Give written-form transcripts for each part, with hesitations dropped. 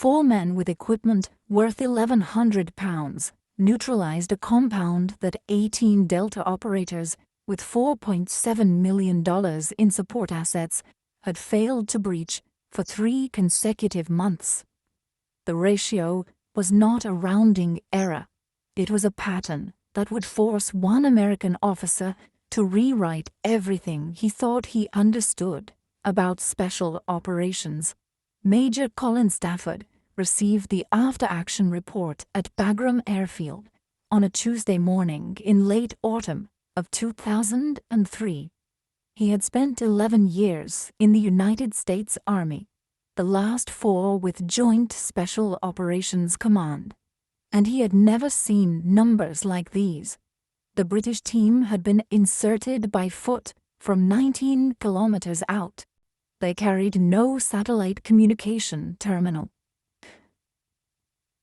4 men with equipment worth £1,100 neutralized a compound that 18 Delta operators with $4.7 million in support assets had failed to breach for 3 consecutive months. The ratio was not a rounding error. It was a pattern that would force one American officer to rewrite everything he thought he understood about special operations. Major Colin Stafford received the after-action report at Bagram Airfield on a Tuesday morning in late autumn of 2003. He had spent 11 years in the United States Army, the last 4 with Joint Special Operations Command, and he had never seen numbers like these. The British team had been inserted by foot from 19 kilometers out. They carried no satellite communication terminal.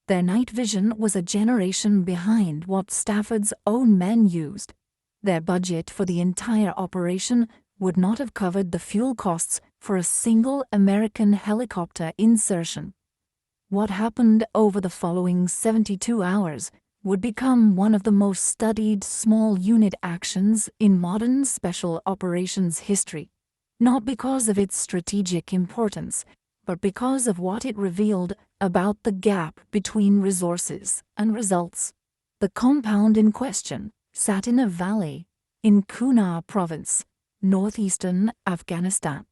Their night vision was a generation behind what Stafford's own men used. Their budget for the entire operation would not have covered the fuel costs for a single American helicopter insertion. What happened over the following 72 hours would become one of the most studied small unit actions in modern special operations history, not because of its strategic importance, but because of what it revealed about the gap between resources and results. The compound in question sat in a valley in Kunar province, northeastern Afghanistan.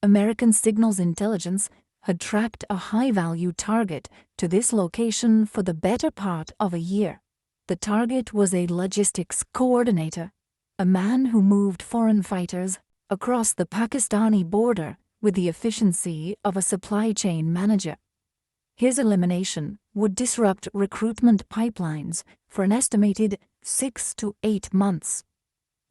American signals intelligence had tracked a high-value target to this location for the better part of a year. The target was a logistics coordinator, a man who moved foreign fighters across the Pakistani border with the efficiency of a supply chain manager. His elimination would disrupt recruitment pipelines for an estimated 6 to 8 months.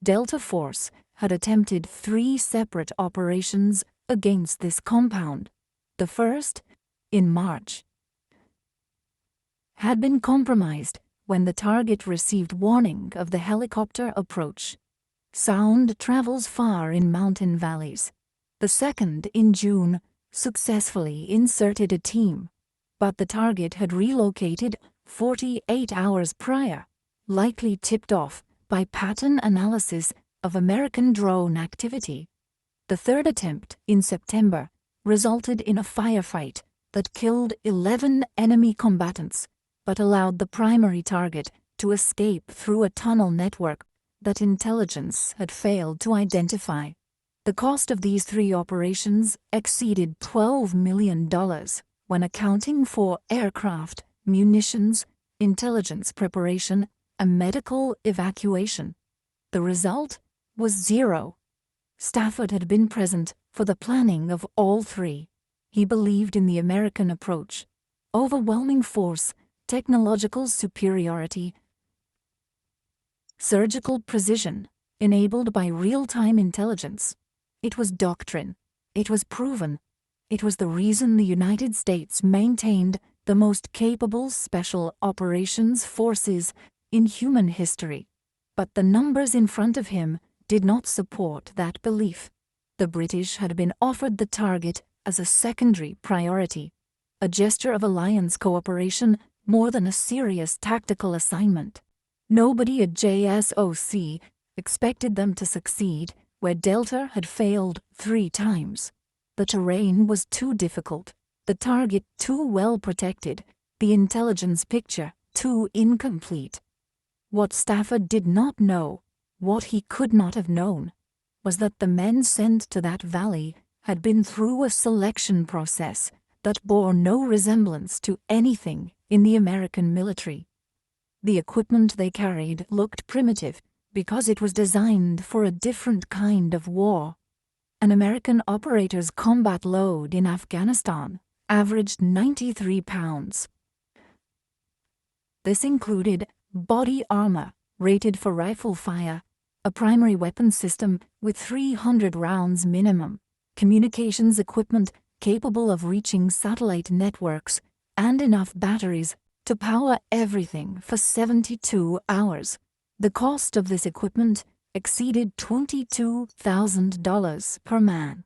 Delta Force had attempted 3 separate operations against this compound. The first, in March, had been compromised when the target received warning of the helicopter approach. Sound travels far in mountain valleys. The second, in June, successfully inserted a team, but the target had relocated 48 hours prior, likely tipped off by pattern analysis of American drone activity. The third attempt, in September, resulted in a firefight that killed 11 enemy combatants, but allowed the primary target to escape through a tunnel network that intelligence had failed to identify. The cost of these 3 operations exceeded $12 million when accounting for aircraft, munitions, intelligence preparation, and medical evacuation. The result was 0. Stafford had been present for the planning of all 3. He believed in the American approach: overwhelming force, technological superiority, surgical precision, enabled by real-time intelligence. It was doctrine. It was proven. It was the reason the United States maintained the most capable special operations forces in human history. But the numbers in front of him did not support that belief. The British had been offered the target as a secondary priority, a gesture of alliance cooperation more than a serious tactical assignment. Nobody at JSOC expected them to succeed where Delta had failed 3 times. The terrain was too difficult, the target too well protected, the intelligence picture too incomplete. What Stafford did not know, what he could not have known, was that the men sent to that valley had been through a selection process that bore no resemblance to anything in the American military. The equipment they carried looked primitive because it was designed for a different kind of war. An American operator's combat load in Afghanistan averaged 93 pounds. This included body armor rated for rifle fire, a primary weapon system with 300 rounds minimum, communications equipment capable of reaching satellite networks, and enough batteries to power everything for 72 hours. The cost of this equipment exceeded $22,000 per man.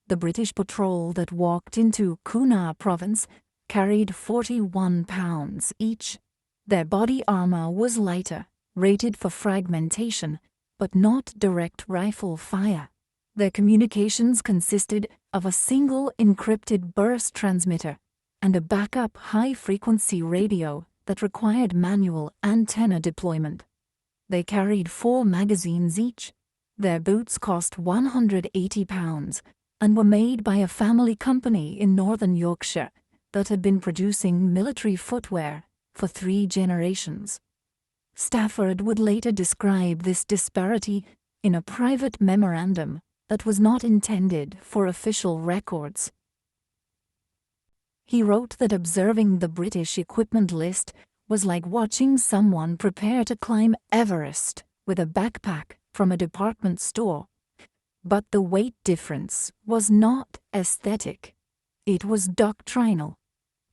The British patrol that walked into Kunar province carried 41 pounds each. Their body armor was lighter, rated for fragmentation, but not direct rifle fire. Their communications consisted of a single encrypted burst transmitter and a backup high-frequency radio that required manual antenna deployment. They carried 4 magazines each. Their boots cost 180 pounds and were made by a family company in northern Yorkshire that had been producing military footwear for 3 generations. Stafford would later describe this disparity in a private memorandum that was not intended for official records. He wrote that observing the British equipment list was like watching someone prepare to climb Everest with a backpack from a department store. But the weight difference was not aesthetic. It was doctrinal.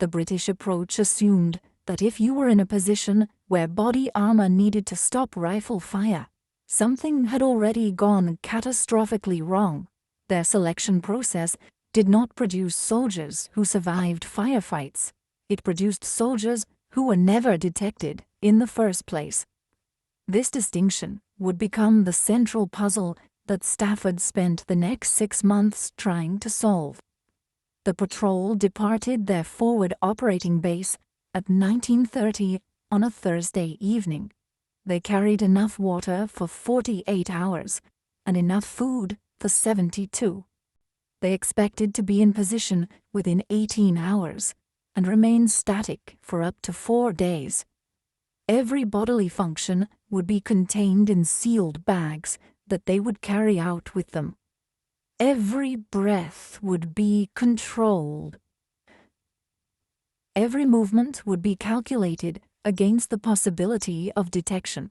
The British approach assumed that if you were in a position where body armor needed to stop rifle fire, something had already gone catastrophically wrong. Their selection process did not produce soldiers who survived firefights. It produced soldiers who were never detected in the first place. This distinction would become the central puzzle that Stafford spent the next 6 months trying to solve. The patrol departed their forward operating base at 19:30 on a Thursday evening. They carried enough water for 48 hours and enough food for 72. They expected to be in position within 18 hours and remain static for up to 4 days. Every bodily function would be contained in sealed bags that they would carry out with them. Every breath would be controlled. Every movement would be calculated against the possibility of detection.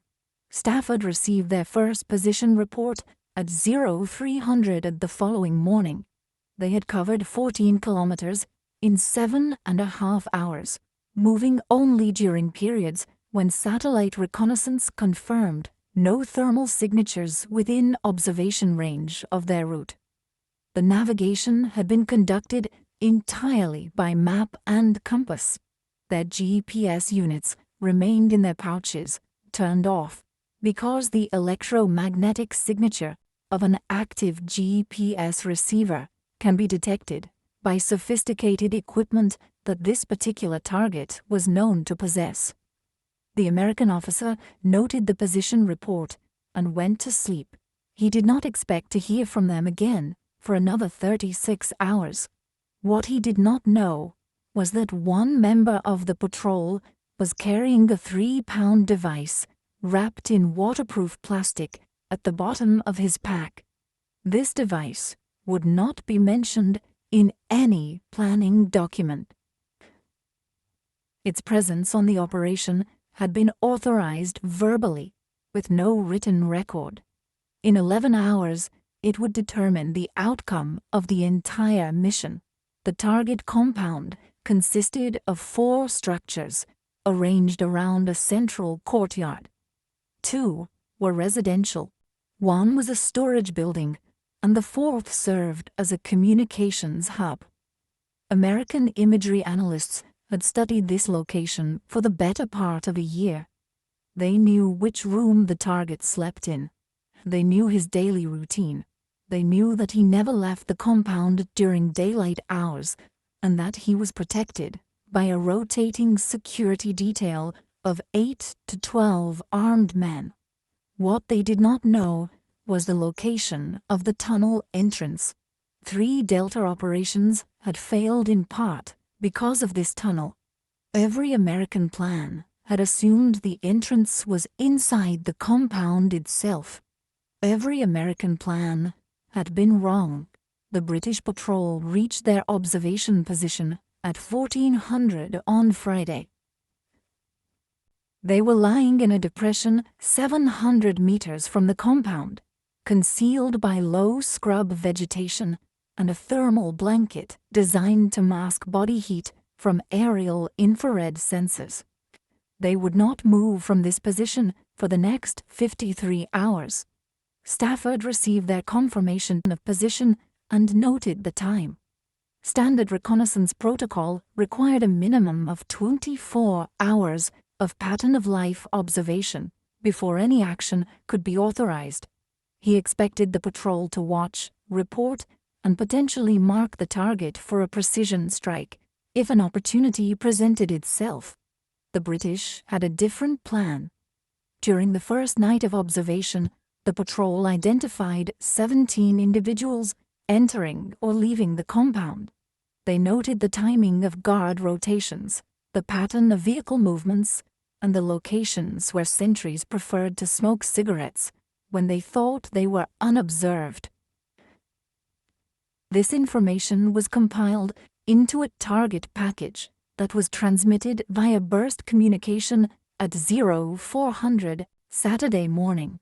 Stafford received their first position report at 0300 the following morning. They had covered 14 kilometers in 7.5 hours, moving only during periods when satellite reconnaissance confirmed no thermal signatures within observation range of their route. The navigation had been conducted entirely by map and compass. Their GPS units remained in their pouches, turned off, because the electromagnetic signature of an active GPS receiver can be detected by sophisticated equipment that this particular target was known to possess. The American officer noted the position report and went to sleep. He did not expect to hear from them again for another 36 hours. What he did not know was that one member of the patrol was carrying a 3-pound device wrapped in waterproof plastic at the bottom of his pack. This device would not be mentioned in any planning document. Its presence on the operation had been authorized verbally, with no written record. In 11 hours, it would determine the outcome of the entire mission. The target compound consisted of 4 structures arranged around a central courtyard. 2 were residential, 1 was a storage building, and the 4th served as a communications hub. American imagery analysts had studied this location for the better part of a year. They knew which room the target slept in. They knew his daily routine. They knew that he never left the compound during daylight hours and that he was protected by a rotating security detail of 8 to 12 armed men. What they did not know was the location of the tunnel entrance. 3 Delta operations had failed in part because of this tunnel. Every American plan had assumed the entrance was inside the compound itself. Every American plan had been wrong. The British patrol reached their observation position at 1400 on Friday. They were lying in a depression 700 meters from the compound, concealed by low scrub vegetation and a thermal blanket designed to mask body heat from aerial infrared sensors. They would not move from this position for the next 53 hours. Stafford received their confirmation of position and noted the time. Standard reconnaissance protocol required a minimum of 24 hours of pattern-of-life observation before any action could be authorized. He expected the patrol to watch, report, and potentially mark the target for a precision strike if an opportunity presented itself. The British had a different plan. During the first night of observation, the patrol identified 17 individuals entering or leaving the compound. They noted the timing of guard rotations, the pattern of vehicle movements, and the locations where sentries preferred to smoke cigarettes when they thought they were unobserved. This information was compiled into a target package that was transmitted via burst communication at 0400 Saturday morning.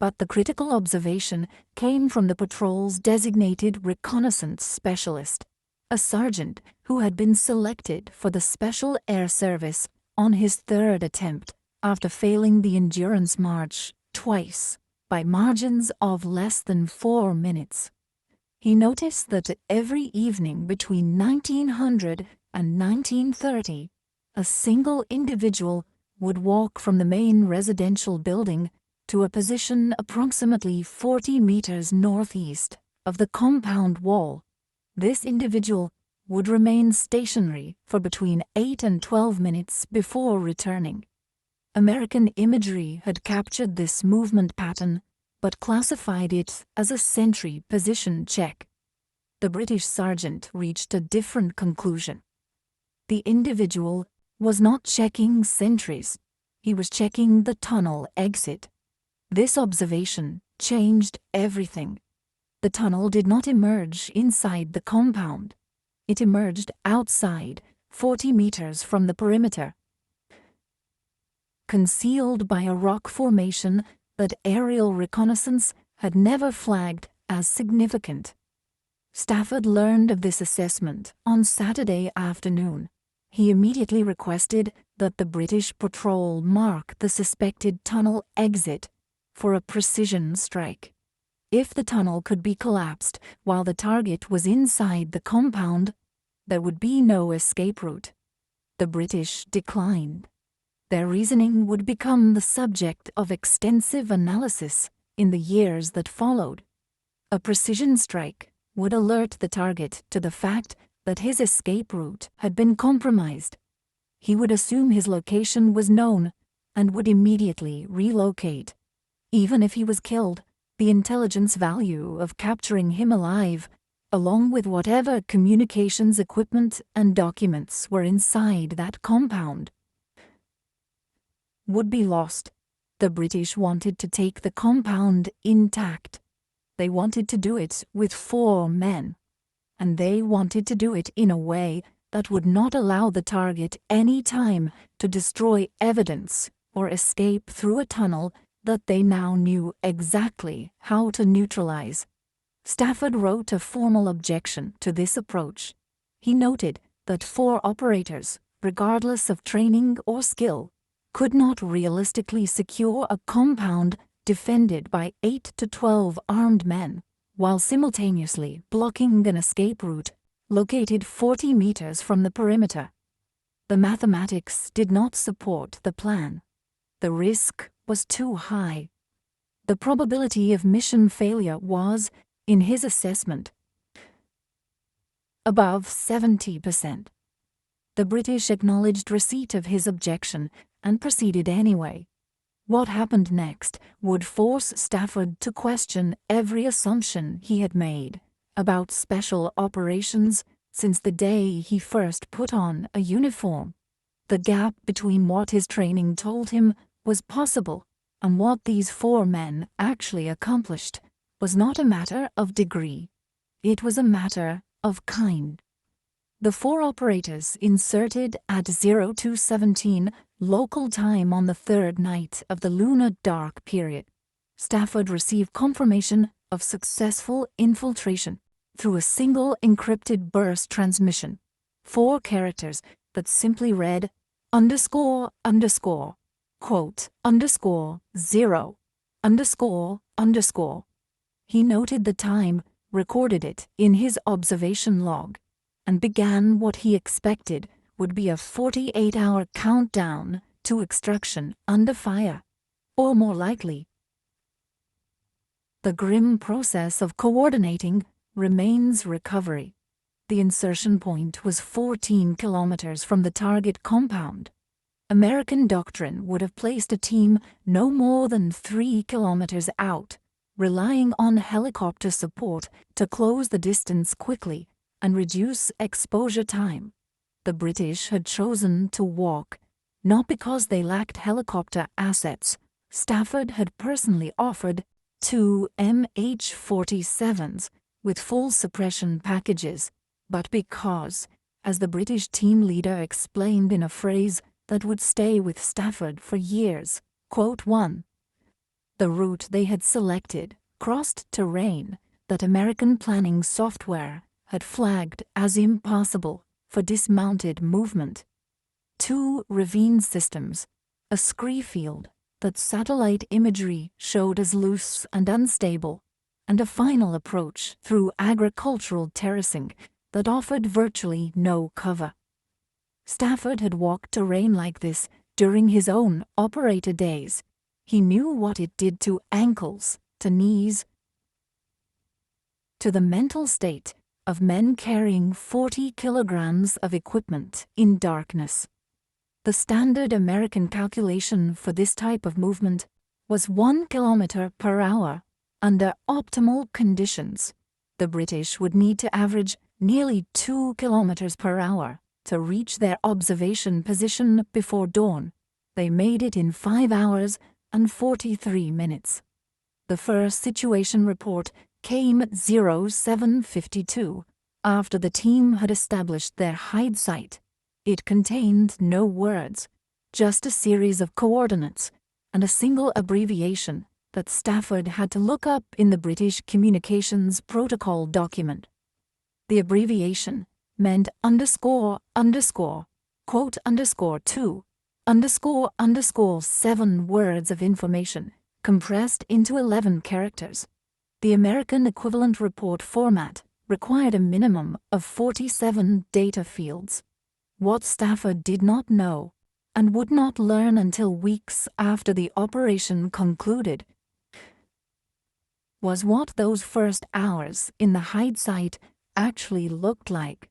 But the critical observation came from the patrol's designated reconnaissance specialist, a sergeant who had been selected for the Special Air Service on his third attempt after failing the endurance march twice by margins of less than 4 minutes. He noticed that every evening between 1900 and 1930, a single individual would walk from the main residential building to a position approximately 40 meters northeast of the compound wall. This individual would remain stationary for between 8 and 12 minutes before returning. American imagery had captured this movement pattern, but classified it as a sentry position check. The British sergeant reached a different conclusion. The individual was not checking sentries, he was checking the tunnel exit. This observation changed everything. The tunnel did not emerge inside the compound. It emerged outside, 40 meters from the perimeter, concealed by a rock formation that aerial reconnaissance had never flagged as significant. Stafford learned of this assessment on Saturday afternoon. He immediately requested that the British patrol mark the suspected tunnel exit for a precision strike. If the tunnel could be collapsed while the target was inside the compound, there would be no escape route. The British declined. Their reasoning would become the subject of extensive analysis in the years that followed. A precision strike would alert the target to the fact that his escape route had been compromised. He would assume his location was known and would immediately relocate. Even if he was killed, the intelligence value of capturing him alive, along with whatever communications equipment and documents were inside that compound, would be lost. The British wanted to take the compound intact. They wanted to do it with 4 men, and they wanted to do it in a way that would not allow the target any time to destroy evidence or escape through a tunnel that they now knew exactly how to neutralize. Stafford wrote a formal objection to this approach. He noted that 4 operators, regardless of training or skill, could not realistically secure a compound defended by 8 to 12 armed men, while simultaneously blocking an escape route located 40 meters from the perimeter. The mathematics did not support the plan. The risk was too high. The probability of mission failure was, in his assessment, above 70%. The British acknowledged receipt of his objection and proceeded anyway. What happened next would force Stafford to question every assumption he had made about special operations since the day he first put on a uniform. The gap between what his training told him was possible and what these 4 men actually accomplished was not a matter of degree. It was a matter of kind. The 4 operators inserted at 0217 local time on the 3rd night of the lunar dark period. Stafford received confirmation of successful infiltration through a single encrypted burst transmission, 4 characters that simply read ___, quote, __0, ___. He noted the time recorded it in his observation log, and began what he expected would be a 48-hour countdown to extraction under fire, or more likely, the grim process of coordinating remains recovery. The insertion point was 14 kilometers from the target compound. American Doctrine would have placed a team no more than 3 kilometers out, relying on helicopter support to close the distance quickly and reduce exposure time. The British had chosen to walk, not because they lacked helicopter assets. Stafford had personally offered 2 MH-47s with full suppression packages, but because, as the British team leader explained in a phrase that would stay with Stafford for years, quote 1, the route they had selected crossed terrain that American planning software had flagged as impossible for dismounted movement. 2 ravine systems, a scree field that satellite imagery showed as loose and unstable, and a final approach through agricultural terracing that offered virtually no cover. Stafford had walked terrain like this during his own operator days. He knew what it did to ankles, to knees, to the mental state of men carrying 40 kilograms of equipment in darkness. The standard American calculation for this type of movement was 1 kilometer per hour. Under optimal conditions, the British would need to average nearly 2 kilometers per hour to reach their observation position before dawn. They made it in 5 hours and 43 minutes. The first situation report came at 07:52, after the team had established their hide site. It contained no words, just a series of coordinates and a single abbreviation that Stafford had to look up in the British Communications Protocol document. The abbreviation meant underscore underscore, quote underscore 2, underscore underscore 7 words of information compressed into 11 characters. The American equivalent report format required a minimum of 47 data fields. What Stafford did not know, and would not learn until weeks after the operation concluded, was what those first hours in the hide site actually looked like.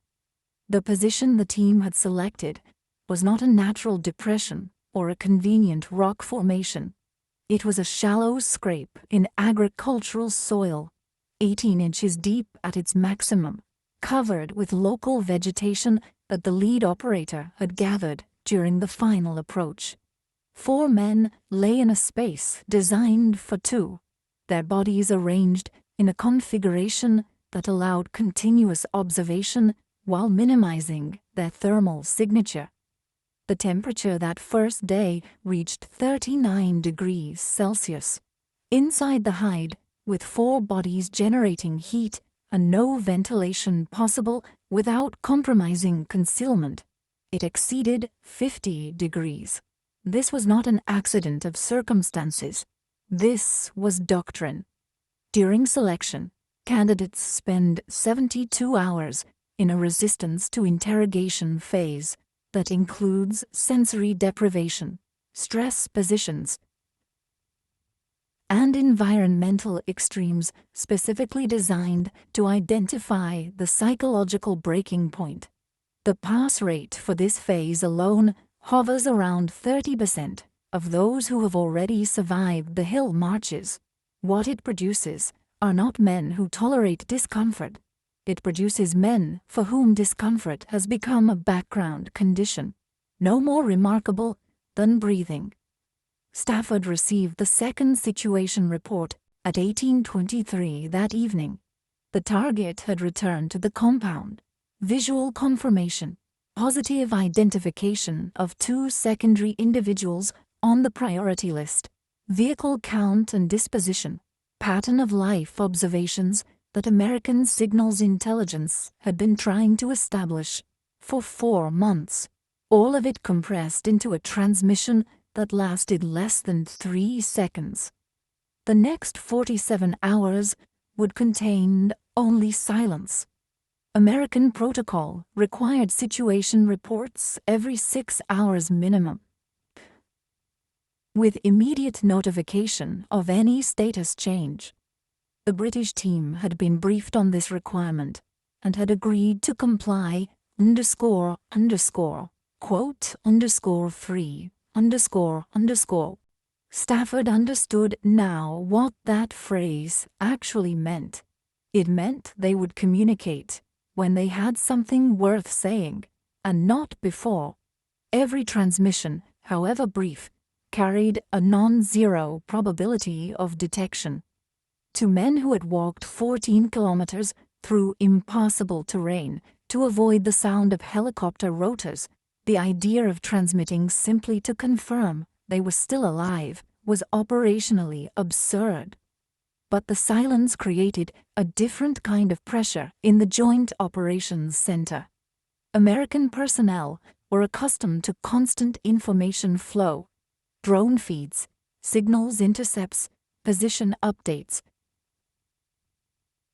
The position the team had selected was not a natural depression or a convenient rock formation. It was a shallow scrape in agricultural soil, 18 inches deep at its maximum, covered with local vegetation that the lead operator had gathered during the final approach. 4 men lay in a space designed for 2, their bodies arranged in a configuration that allowed continuous observation while minimizing their thermal signature. The temperature that first day reached 39 degrees Celsius. Inside the hide, with 4 bodies generating heat and no ventilation possible without compromising concealment, it exceeded 50 degrees. This was not an accident of circumstances. This was doctrine. During selection, candidates spend 72 hours in a resistance to interrogation phase that includes sensory deprivation, stress positions, and environmental extremes specifically designed to identify the psychological breaking point. The pass rate for this phase alone hovers around 30% of those who have already survived the hill marches. What it produces are not men who tolerate discomfort. It produces men for whom discomfort has become a background condition, no more remarkable than breathing. Stafford received the second situation report at 18:23 that evening. The target had returned to the compound. Visual confirmation, positive identification of 2 secondary individuals on the priority list, vehicle count and disposition, pattern of life observations that American signals intelligence had been trying to establish for 4 months, all of it compressed into a transmission that lasted less than 3 seconds. The next 47 hours would contain only silence. American protocol required situation reports every 6 hours minimum, with immediate notification of any status change. The British team had been briefed on this requirement and had agreed to comply __3__. Stafford understood now what that phrase actually meant. It meant they would communicate when they had something worth saying, and not before. Every transmission, however brief, carried a non-zero probability of detection. To men who had walked 14 kilometers through impassable terrain to avoid the sound of helicopter rotors, the idea of transmitting simply to confirm they were still alive was operationally absurd. But the silence created a different kind of pressure in the Joint Operations Center. American personnel were accustomed to constant information flow, drone feeds, signals intercepts, position updates,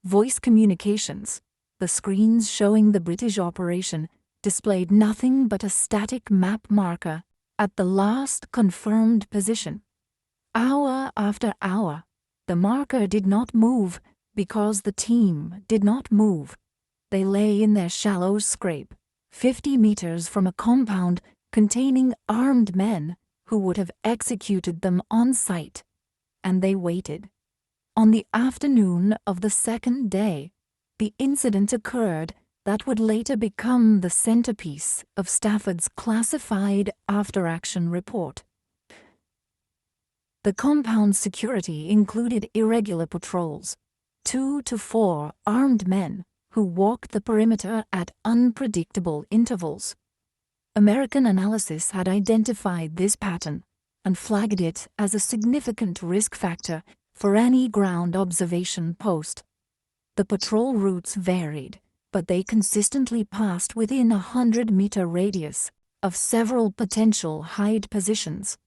voice communications. The screens showing the British operation displayed nothing but a static map marker at the last confirmed position. Hour after hour, the marker did not move because the team did not move. They lay in their shallow scrape, 50 meters from a compound containing armed men who would have executed them on sight. And they waited. On the afternoon of the second day, the incident occurred that would later become the centerpiece of Stafford's classified after-action report. The compound's security included irregular patrols, 2 to 4 armed men who walked the perimeter at unpredictable intervals. American analysis had identified this pattern and flagged it as a significant risk factor for any ground observation post. The patrol routes varied, but they consistently passed within a 100-meter radius of several potential hide positions.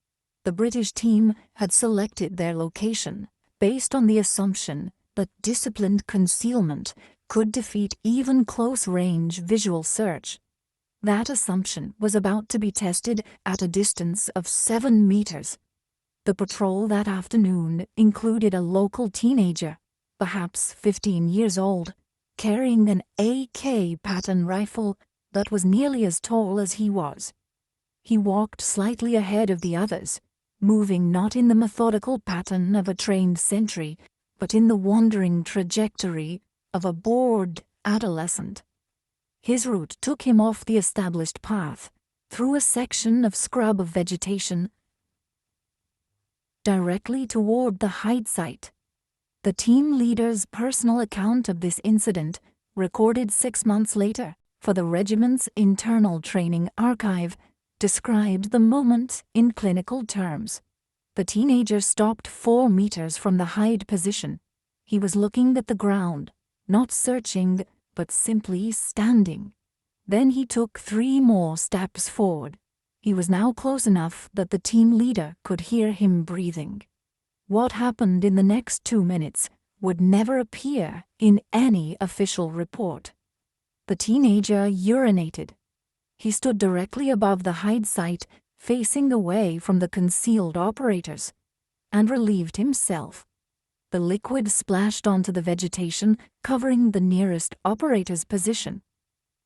The British team had selected their location based on the assumption that disciplined concealment could defeat even close-range visual search. That assumption was about to be tested at a distance of 7 meters. The patrol that afternoon included a local teenager, perhaps 15 years old, carrying an AK pattern rifle that was nearly as tall as he was. He walked slightly ahead of the others, moving not in the methodical pattern of a trained sentry, but in the wandering trajectory of a bored adolescent. His route took him off the established path, through a section of scrub of vegetation, directly toward the hide site. The team leader's personal account of this incident, recorded 6 months later for the regiment's internal training archive, described the moment in clinical terms. The teenager stopped 4 meters from the hide position. He was looking at the ground, not searching, but simply standing. Then he took 3 more steps forward. He was now close enough that the team leader could hear him breathing. What happened in the next 2 minutes would never appear in any official report. The teenager urinated. He stood directly above the hide site, facing away from the concealed operators, and relieved himself. The liquid splashed onto the vegetation covering the nearest operator's position.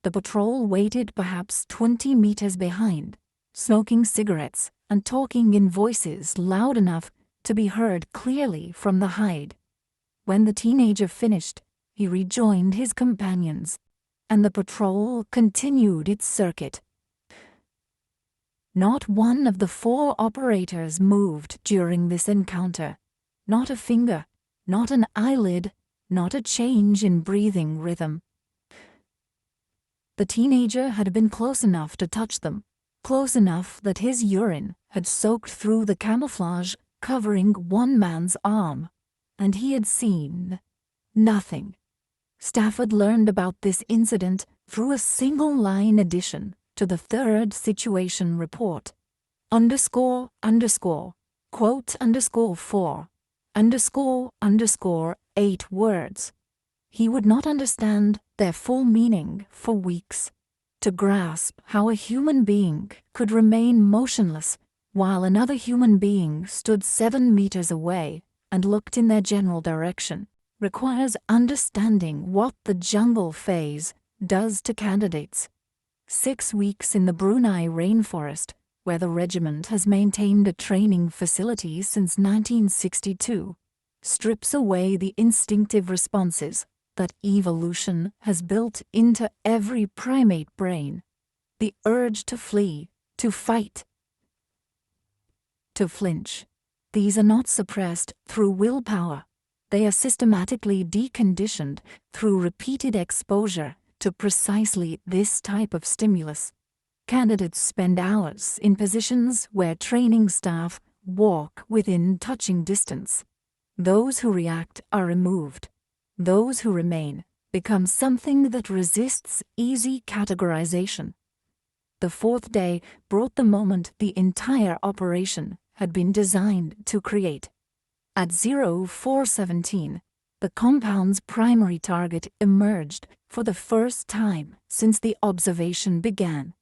The patrol waited perhaps 20 meters behind, smoking cigarettes and talking in voices loud enough to be heard clearly from the hide. When the teenager finished, he rejoined his companions, and the patrol continued its circuit. Not one of the 4 operators moved during this encounter. Not a finger, not an eyelid, not a change in breathing rhythm. The teenager had been close enough to touch them, close enough that his urine had soaked through the camouflage covering one man's arm, and he had seen nothing. Stafford learned about this incident through a single-line addition to the 3rd situation report. __, quote _4, _8 words. He would not understand their full meaning for weeks. To grasp how a human being could remain motionless while another human being stood 7 meters away and looked in their general direction requires understanding what the jungle phase does to candidates. 6 weeks in the Brunei rainforest, where the regiment has maintained a training facility since 1962, strips away the instinctive responses that evolution has built into every primate brain. The urge to flee, to fight, to flinch. These are not suppressed through willpower. They are systematically deconditioned through repeated exposure to precisely this type of stimulus. Candidates spend hours in positions where training staff walk within touching distance. Those who react are removed. Those who remain become something that resists easy categorization. The fourth day brought the moment the entire operation had been designed to create. At 0417, the compound's primary target emerged for the first time since the observation began.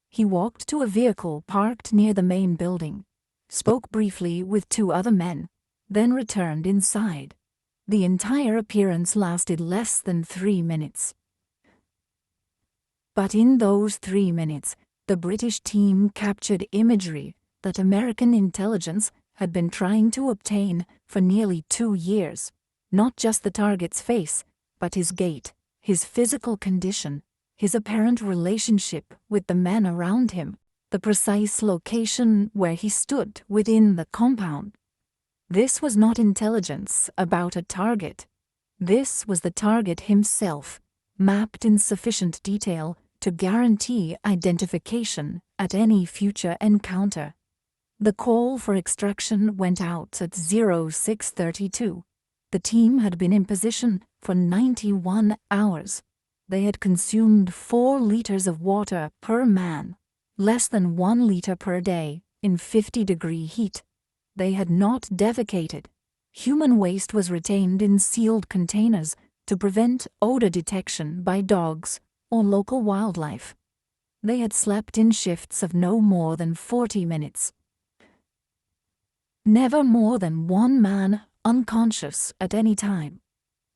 He walked to a vehicle parked near the main building, spoke briefly with 2 other men, then returned inside. The entire appearance lasted less than 3 minutes. But in those 3 minutes, the British team captured imagery that American intelligence had been trying to obtain for nearly 2 years. Not just the target's face, but his gait, his physical condition, his apparent relationship with the men around him, the precise location where he stood within the compound. This was not intelligence about a target. This was the target himself, mapped in sufficient detail to guarantee identification at any future encounter. The call for extraction went out at 0632. The team had been in position for 91 hours. They had consumed 4 liters of water per man, less than 1 liter per day in 50-degree heat. They had not defecated. Human waste was retained in sealed containers to prevent odor detection by dogs or local wildlife. They had slept in shifts of no more than 40 minutes. Never more than 1 man unconscious at any time.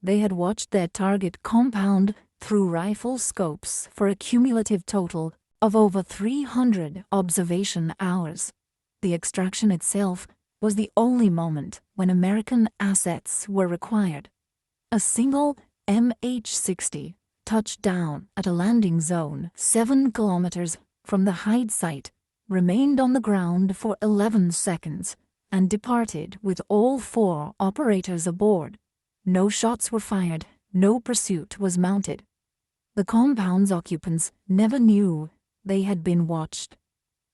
They had watched their target compound through rifle scopes for a cumulative total of over 300 observation hours. The extraction itself was the only moment when American assets were required. A single MH-60 touched down at a landing zone 7 kilometers from the hide site, remained on the ground for 11 seconds, and departed with all 4 operators aboard. No shots were fired, no pursuit was mounted. The compound's occupants never knew they had been watched.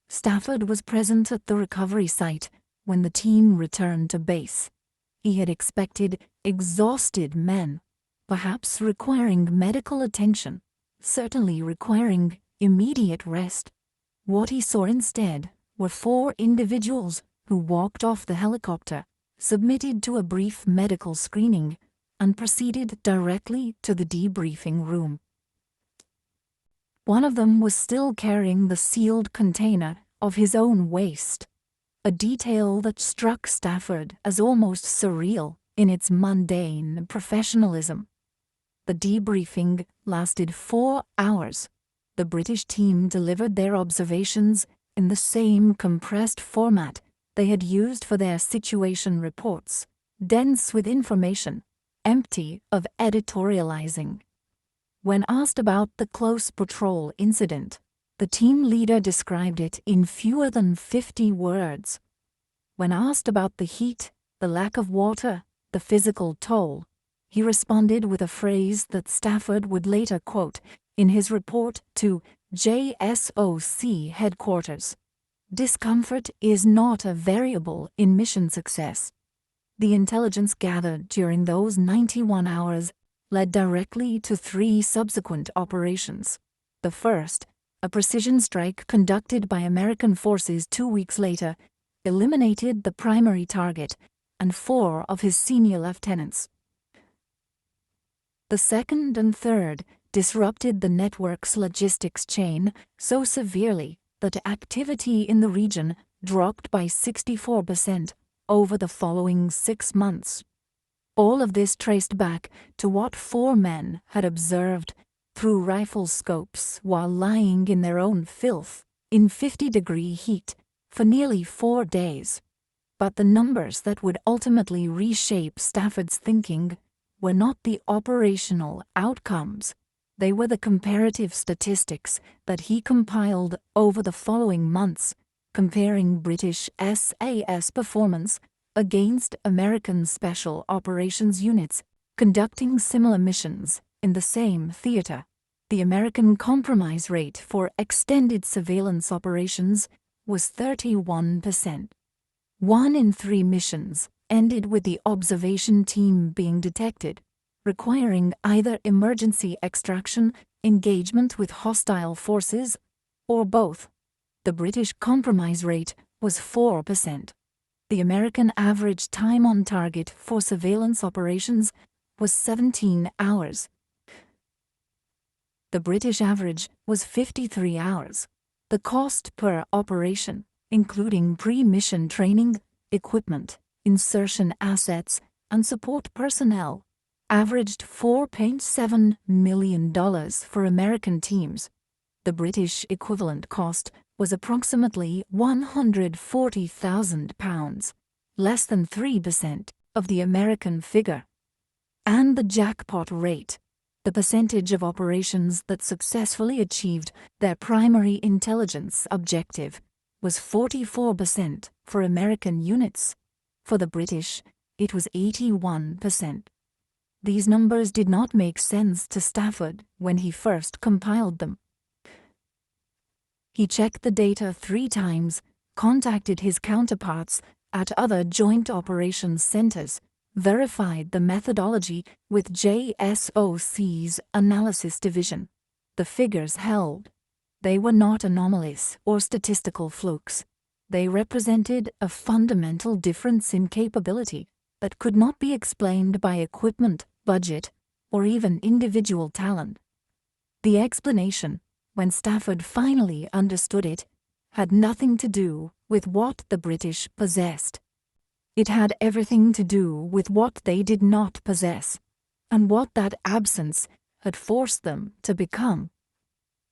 Stafford was present at the recovery site when the team returned to base. He had expected exhausted men, perhaps requiring medical attention, certainly requiring immediate rest. What he saw instead were 4 individuals who walked off the helicopter, submitted to a brief medical screening, and proceeded directly to the debriefing room. One of them was still carrying the sealed container of his own waste, a detail that struck Stafford as almost surreal in its mundane professionalism. The debriefing lasted 4 hours. The British team delivered their observations in the same compressed format they had used for their situation reports, dense with information, empty of editorializing. When asked about the close patrol incident, the team leader described it in fewer than 50 words. When asked about the heat, the lack of water, the physical toll, he responded with a phrase that Stafford would later quote in his report to JSOC headquarters. Discomfort is not a variable in mission success. The intelligence gathered during those 91 hours led directly to 3 subsequent operations. The first, a precision strike conducted by American forces 2 weeks later, eliminated the primary target and 4 of his senior lieutenants. The second and third disrupted the network's logistics chain so severely that activity in the region dropped by 64% over the following 6 months. All of this traced back to what 4 men had observed through rifle scopes while lying in their own filth in 50-degree heat for nearly 4 days. But the numbers that would ultimately reshape Stafford's thinking were not the operational outcomes. They were the comparative statistics that he compiled over the following months, comparing British SAS performance against American Special Operations units conducting similar missions in the same theater. The American compromise rate for extended surveillance operations was 31%. 1 in 3 missions ended with the observation team being detected, requiring either emergency extraction, engagement with hostile forces, or both. The British compromise rate was 4%. The American average time on target for surveillance operations was 17 hours. The British average was 53 hours. The cost per operation, including pre-mission training, equipment, insertion assets, and support personnel, averaged $4.7 million for American teams. The British equivalent cost was approximately £140,000, less than 3% of the American figure. And the jackpot rate, the percentage of operations that successfully achieved their primary intelligence objective, was 44% for American units. For the British, it was 81%. These numbers did not make sense to Stafford when he first compiled them. He checked the data 3 times, contacted his counterparts at other joint operations centers, verified the methodology with JSOC's analysis division. The figures held. They were not anomalies or statistical flukes. They represented a fundamental difference in capability that could not be explained by equipment, budget, or even individual talent. The explanation, when Stafford finally understood it, had nothing to do with what the British possessed. It had everything to do with what they did not possess, and what that absence had forced them to become.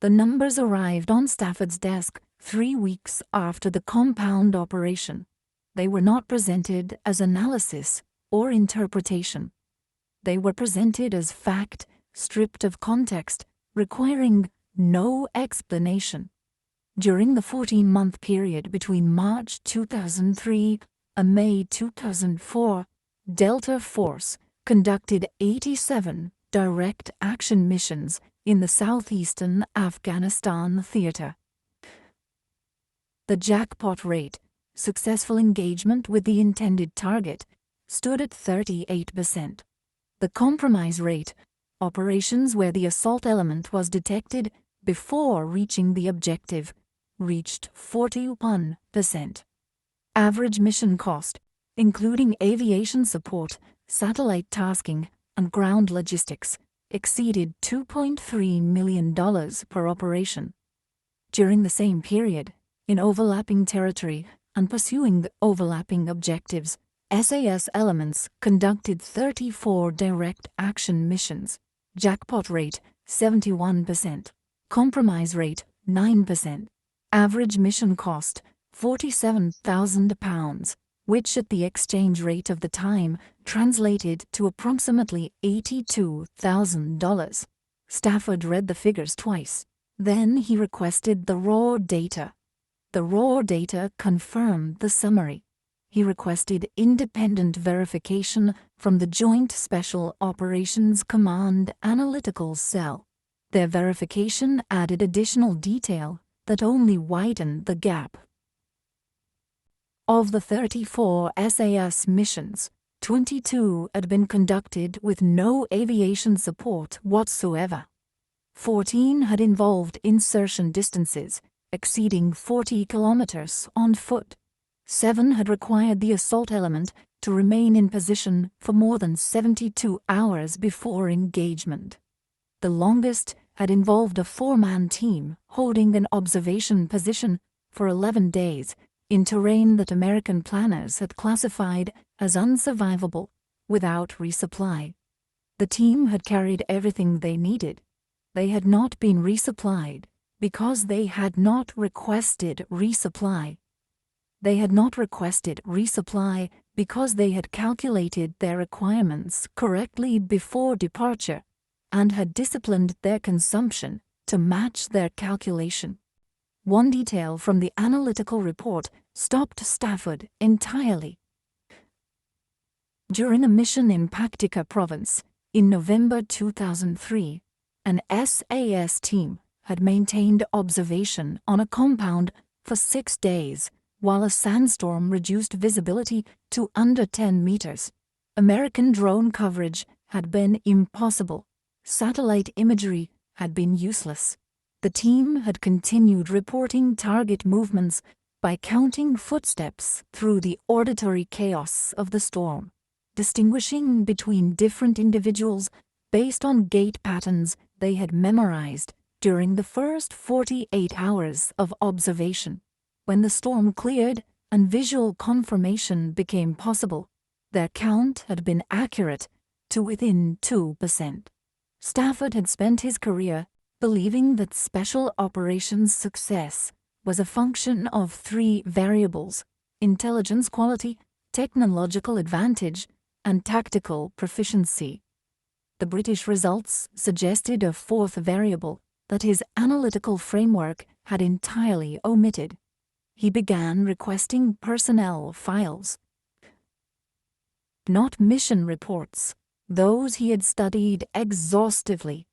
The numbers arrived on Stafford's desk 3 weeks after the compound operation. They were not presented as analysis or interpretation. They were presented as fact, stripped of context, requiring no explanation. During the 14-month period between March 2003 and May 2004, Delta Force conducted 87 direct action missions in the southeastern Afghanistan theater. The jackpot rate, successful engagement with the intended target, stood at 38%. The compromise rate, operations where the assault element was detected before reaching the objective, reached 41%. Average mission cost, including aviation support, satellite tasking, and ground logistics, exceeded $2.3 million per operation. During the same period, in overlapping territory and pursuing overlapping objectives, SAS elements conducted 34 direct action missions. Jackpot rate 71%. Compromise rate 9%. Average mission cost £47,000, which at the exchange rate of the time translated to approximately $82,000. Stafford read the figures twice. Then he requested the raw data. The raw data confirmed the summary. He requested independent verification from the Joint Special Operations Command Analytical Cell. Their verification added additional detail that only widened the gap. Of the 34 SAS missions, 22 had been conducted with no aviation support whatsoever. 14 had involved insertion distances exceeding 40 kilometers on foot. 7 had required the assault element to remain in position for more than 72 hours before engagement. The longest had involved a 4-man team holding an observation position for 11 days in terrain that American planners had classified as unsurvivable without resupply. The team had carried everything they needed. They had not been resupplied because they had not requested resupply. They had not requested resupply because they had calculated their requirements correctly before departure and had disciplined their consumption to match their calculation. One detail from the analytical report stopped Stafford entirely. During a mission in Paktika province in November 2003, an SAS team had maintained observation on a compound for 6 days while a sandstorm reduced visibility to under 10 meters. American drone coverage had been impossible. Satellite imagery had been useless. The team had continued reporting target movements by counting footsteps through the auditory chaos of the storm, distinguishing between different individuals based on gait patterns they had memorized during the first 48 hours of observation. When the storm cleared and visual confirmation became possible, their count had been accurate to within 2%. Stafford had spent his career believing that special operations success was a function of 3 variables: intelligence quality, technological advantage, and tactical proficiency. The British results suggested a 4th variable that his analytical framework had entirely omitted. He began requesting personnel files, not mission reports, those he had studied exhaustively.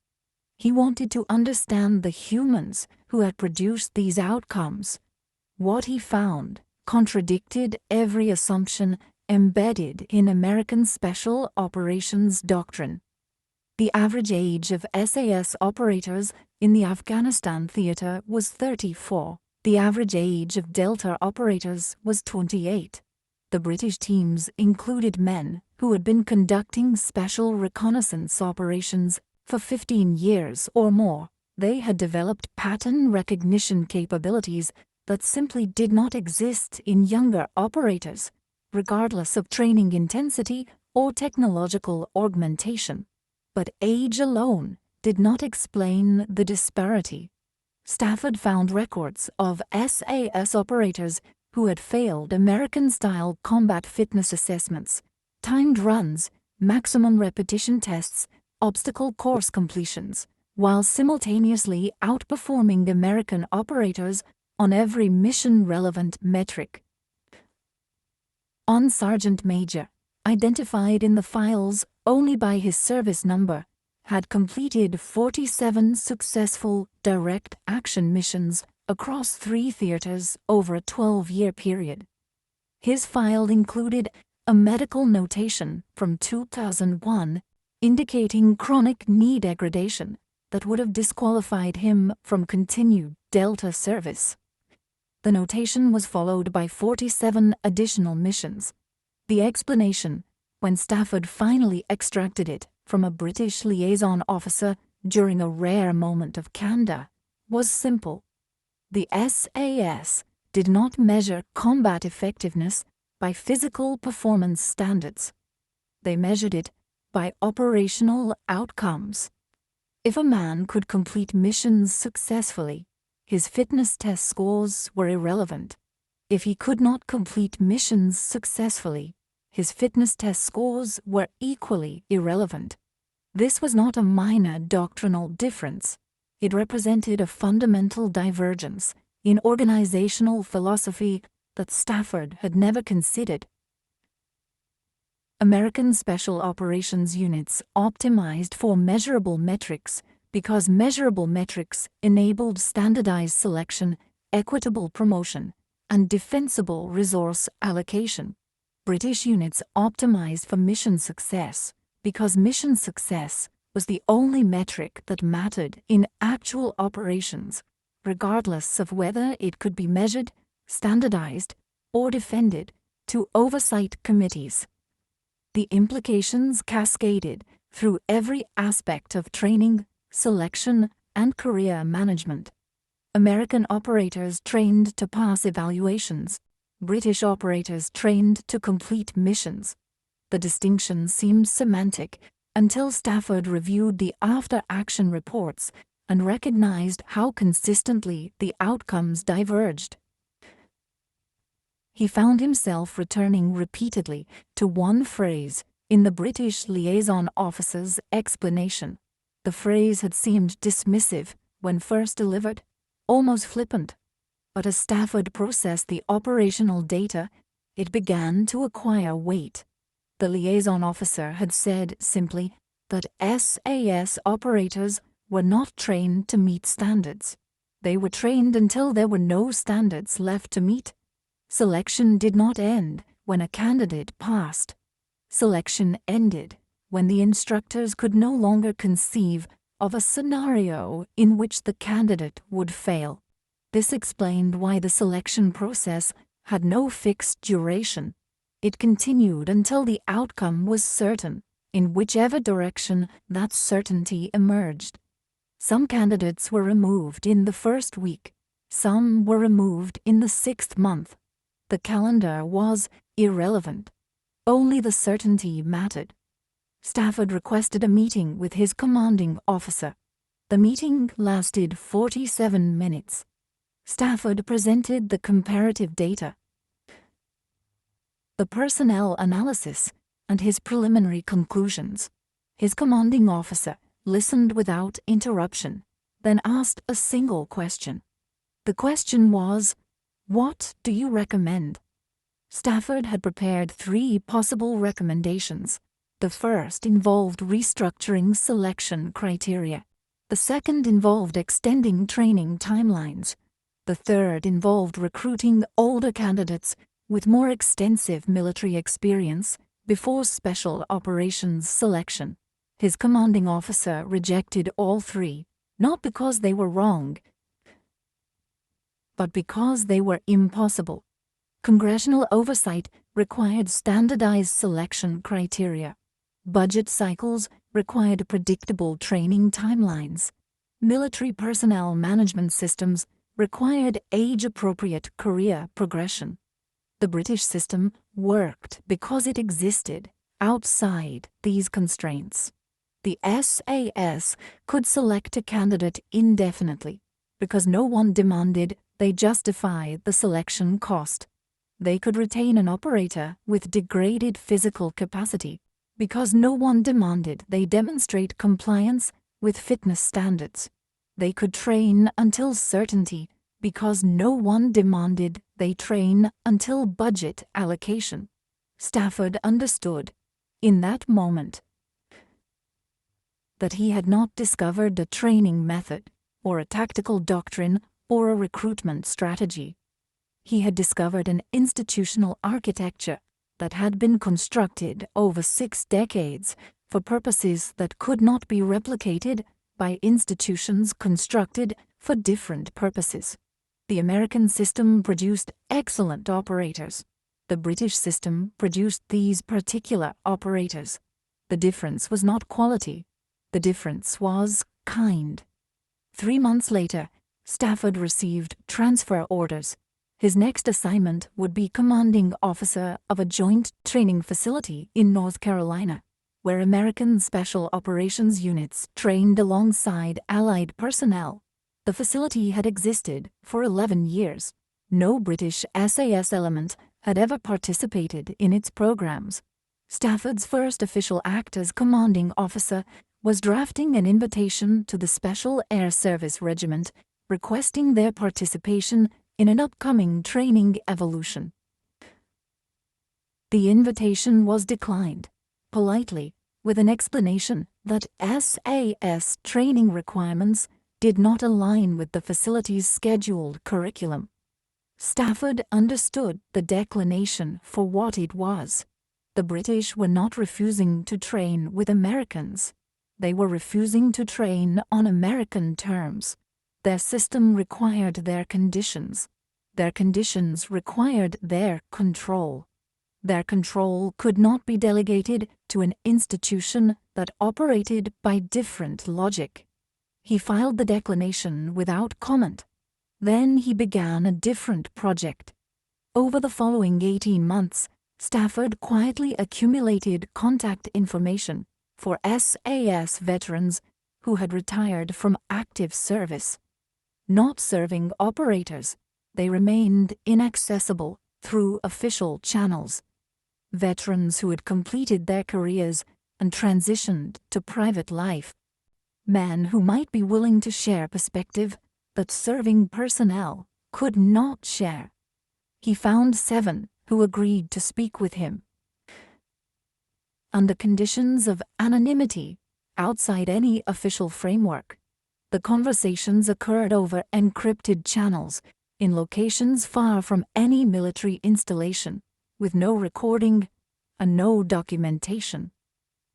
He wanted to understand the humans who had produced these outcomes. What he found contradicted every assumption embedded in American Special Operations Doctrine. The average age of SAS operators in the Afghanistan theater was 34. The average age of Delta operators was 28. The British teams included men who had been conducting special reconnaissance operations for 15 years or more. They had developed pattern recognition capabilities that simply did not exist in younger operators, regardless of training intensity or technological augmentation. But age alone did not explain the disparity. Stafford found records of SAS operators who had failed American-style combat fitness assessments, timed runs, maximum repetition tests, obstacle course completions, while simultaneously outperforming American operators on every mission-relevant metric. On Sergeant Major, identified in the files only by his service number, had completed 47 successful direct action missions across 3 theaters over a 12-year period. His file included a medical notation from 2001 indicating chronic knee degradation that would have disqualified him from continued Delta service. The notation was followed by 47 additional missions. The explanation, when Stafford finally extracted it from a British liaison officer during a rare moment of candor, was simple. The SAS did not measure combat effectiveness by physical performance standards. They measured it by operational outcomes. If a man could complete missions successfully, his fitness test scores were irrelevant. If he could not complete missions successfully, his fitness test scores were equally irrelevant. This was not a minor doctrinal difference. It represented a fundamental divergence in organizational philosophy that Stafford had never considered. American Special Operations units optimized for measurable metrics because measurable metrics enabled standardized selection, equitable promotion, and defensible resource allocation. British units optimized for mission success because mission success was the only metric that mattered in actual operations, regardless of whether it could be measured, standardized, or defended to oversight committees. The implications cascaded through every aspect of training, selection, and career management. American operators trained to pass evaluations. British operators trained to complete missions. The distinction seemed semantic until Stafford reviewed the after-action reports and recognized how consistently the outcomes diverged. He found himself returning repeatedly to one phrase in the British liaison officer's explanation. The phrase had seemed dismissive when first delivered, almost flippant. But as Stafford processed the operational data, it began to acquire weight. The liaison officer had said simply that SAS operators were not trained to meet standards. They were trained until there were no standards left to meet. Selection did not end when a candidate passed. Selection ended when the instructors could no longer conceive of a scenario in which the candidate would fail. This explained why the selection process had no fixed duration. It continued until the outcome was certain, in whichever direction that certainty emerged. Some candidates were removed in the first week. Some were removed in the 6th month. The calendar was irrelevant. Only the certainty mattered. Stafford requested a meeting with his commanding officer. The meeting lasted 47 minutes. Stafford presented the comparative data, the personnel analysis, and his preliminary conclusions. His commanding officer listened without interruption, then asked a single question. The question was, "What do you recommend?" Stafford had prepared 3 possible recommendations. The first involved restructuring selection criteria. The second involved extending training timelines. The third involved recruiting older candidates with more extensive military experience before special operations selection. His commanding officer rejected all 3, not because they were wrong, but because they were impossible. Congressional oversight required standardized selection criteria. Budget cycles required predictable training timelines. Military personnel management systems required age-appropriate career progression. The British system worked because it existed outside these constraints. The SAS could select a candidate indefinitely because no one demanded they justify the selection cost. They could retain an operator with degraded physical capacity because no one demanded they demonstrate compliance with fitness standards. They could train until certainty because no one demanded they train until budget allocation. Stafford understood, in that moment, that he had not discovered a training method, or a tactical doctrine, or a recruitment strategy. He had discovered an institutional architecture that had been constructed over 6 decades for purposes that could not be replicated by institutions constructed for different purposes. The American system produced excellent operators. The British system produced these particular operators. The difference was not quality. The difference was kind. 3 months later, Stafford received transfer orders. His next assignment would be commanding officer of a joint training facility in North Carolina, where American Special Operations units trained alongside Allied personnel. The facility had existed for 11 years. No British SAS element had ever participated in its programs. Stafford's first official act as commanding officer was drafting an invitation to the Special Air Service Regiment requesting their participation in an upcoming training evolution. The invitation was declined, politely, with an explanation that SAS training requirements did not align with the facility's scheduled curriculum. Stafford understood the declination for what it was. The British were not refusing to train with Americans. They were refusing to train on American terms. Their system required their conditions. Their conditions required their control. Their control could not be delegated to an institution that operated by different logic. He filed the declination without comment. Then he began a different project. Over the following 18 months, Stafford quietly accumulated contact information for SAS veterans who had retired from active service. Not serving operators, they remained inaccessible through official channels. Veterans who had completed their careers and transitioned to private life. Men who might be willing to share perspective that serving personnel could not share. He found 7 who agreed to speak with him. Under conditions of anonymity, outside any official framework, the conversations occurred over encrypted channels in locations far from any military installation, with no recording and no documentation.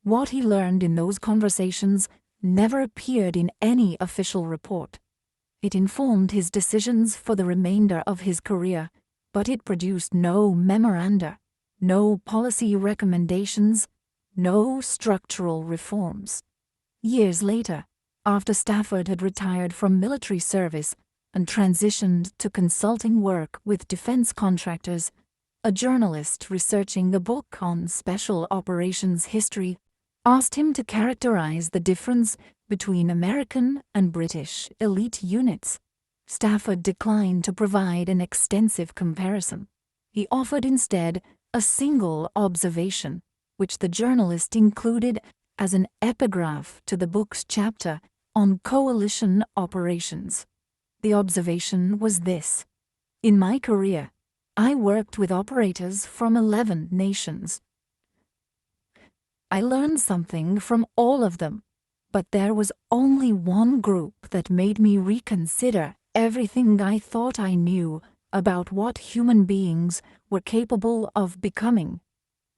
What he learned in those conversations never appeared in any official report. It informed his decisions for the remainder of his career, but it produced no memoranda, no policy recommendations, no structural reforms. Years later, after Stafford had retired from military service and transitioned to consulting work with defense contractors, a journalist researching a book on special operations history asked him to characterize the difference between American and British elite units. Stafford declined to provide an extensive comparison. He offered instead a single observation, which the journalist included as an epigraph to the book's chapter on coalition operations. The observation was this: "In my career, I worked with operators from 11 nations. I learned something from all of them, but there was only one group that made me reconsider everything I thought I knew about what human beings were capable of becoming."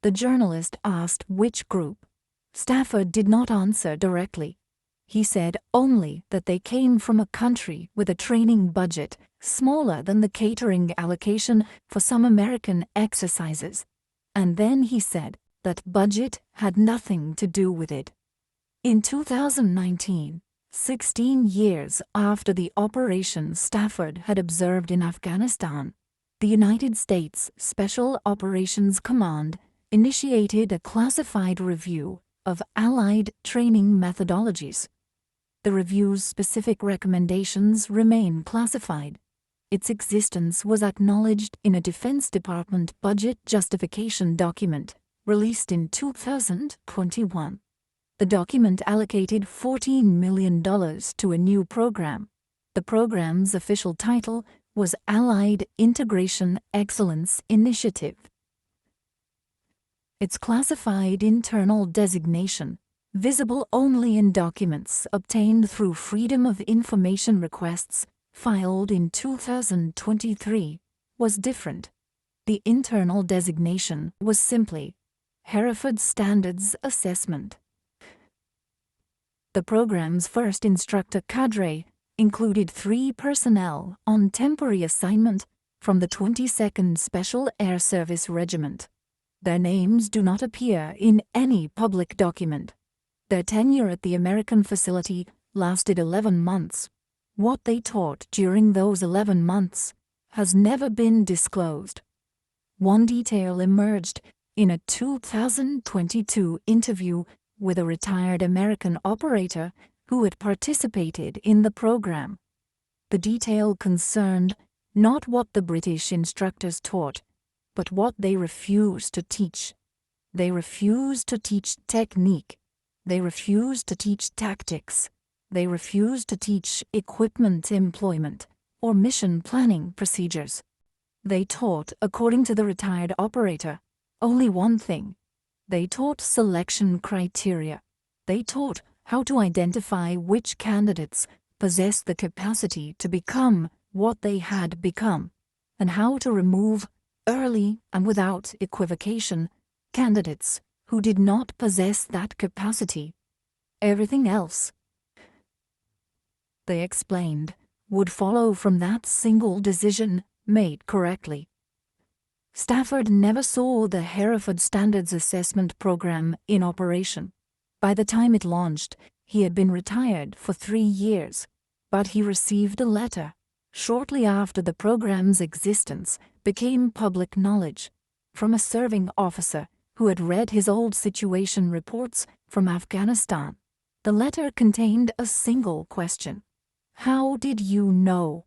The journalist asked which group. Stafford did not answer directly. He said only that they came from a country with a training budget smaller than the catering allocation for some American exercises. And then he said that budget had nothing to do with it. In 2019, 16 years after the operation Stafford had observed in Afghanistan, the United States Special Operations Command initiated a classified review of Allied training methodologies. The review's specific recommendations remain classified. Its existence was acknowledged in a Defense Department budget justification document released in 2021. The document allocated $14 million to a new program. The program's official title was Allied Integration Excellence Initiative. Its classified internal designation, visible only in documents obtained through Freedom of Information requests filed in 2023, was different. The internal designation was simply Hereford Standards Assessment. The program's first instructor cadre included 3 personnel on temporary assignment from the 22nd Special Air Service Regiment. Their names do not appear in any public document. Their tenure at the American facility lasted 11 months. What they taught during those 11 months has never been disclosed. One detail emerged in a 2022 interview with a retired American operator who had participated in the program. The detail concerned not what the British instructors taught, but what they refused to teach. They refused to teach technique. They refused to teach tactics. They refused to teach equipment employment or mission planning procedures. They taught, according to the retired operator, only one thing. They taught selection criteria. They taught how to identify which candidates possessed the capacity to become what they had become, and how to remove, early and without equivocation, candidates who did not possess that capacity. Everything else, they explained, would follow from that single decision made correctly. Stafford never saw the Hereford Standards Assessment Program in operation. By the time it launched, he had been retired for 3 years, but he received a letter shortly after the program's existence became public knowledge from a serving officer who had read his old situation reports from Afghanistan. The letter contained a single question: "How did you know?"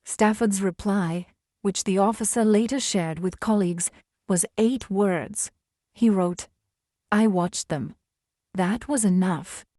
Stafford's reply, which the officer later shared with colleagues, was 8 words. He wrote, "I watched them." That was enough.